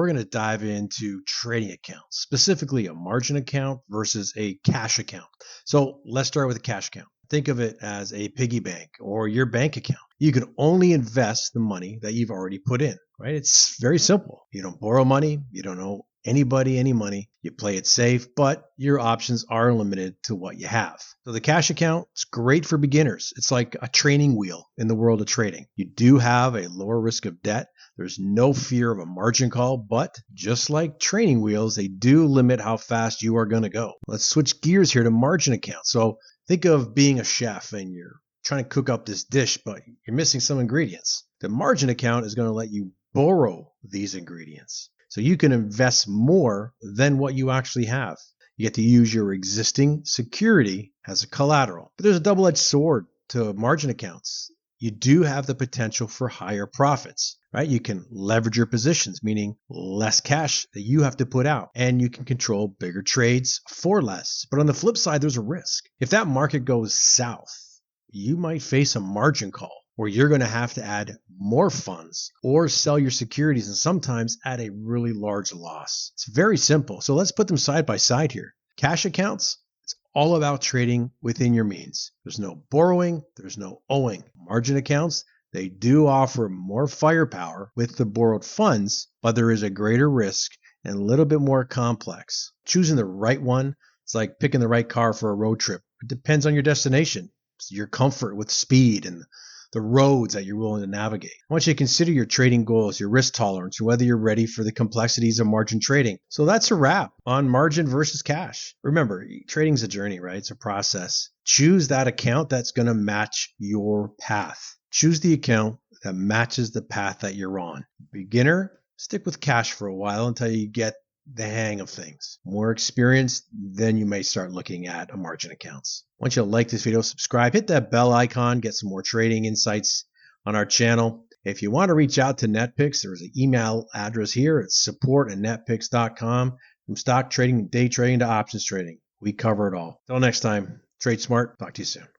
we're going to dive into trading accounts, specifically a margin account versus a cash account. So let's start with a cash account. Think of it as a piggy bank or your bank account. You can only invest the money that you've already put in, right? It's very simple. You don't borrow money. You don't owe anybody any money. You play it safe, but your options are limited to what you have. So the cash account is great for beginners. It's like a training wheel in the world of trading. You do have a lower risk of debt. There's no fear of a margin call, but just like training wheels, they do limit how fast you are going to go. Let's switch gears here to margin accounts. So think of being a chef and you're trying to cook up this dish, but you're missing some ingredients. The margin account is going to let you borrow these ingredients. So you can invest more than what you actually have. You get to use your existing security as a collateral. But there's a double-edged sword to margin accounts. You do have the potential for higher profits, right? You can leverage your positions, meaning less cash that you have to put out, and you can control bigger trades for less. But on the flip side, there's a risk. If that market goes south, you might face a margin call where you're going to have to add more funds or sell your securities and sometimes at a really large loss. It's very simple. So let's put them side by side here. Cash accounts, it's all about trading within your means. There's no borrowing, there's no owing. Margin accounts, they do offer more firepower with the borrowed funds, but there is a greater risk and a little bit more complex. Choosing the right one, it's like picking the right car for a road trip. It depends on your destination, your comfort with speed and the roads that you're willing to navigate. I want you to consider your trading goals, your risk tolerance, and whether you're ready for the complexities of margin trading. So that's a wrap on margin versus cash. Remember, trading's a journey, right? It's a process. Choose that account that's going to match your path. Choose the account that matches the path that you're on. Beginner, stick with cash for a while until you get the hang of things. More experienced, then you may start looking at a margin accounts. I want you to like this video, subscribe, hit that bell icon, get some more trading insights on our channel. If you want to reach out to NetPicks, there's an email address here. It's support@netpicks.com. From stock trading, day trading to options trading, we cover it all. Till next time, trade smart. Talk to you soon.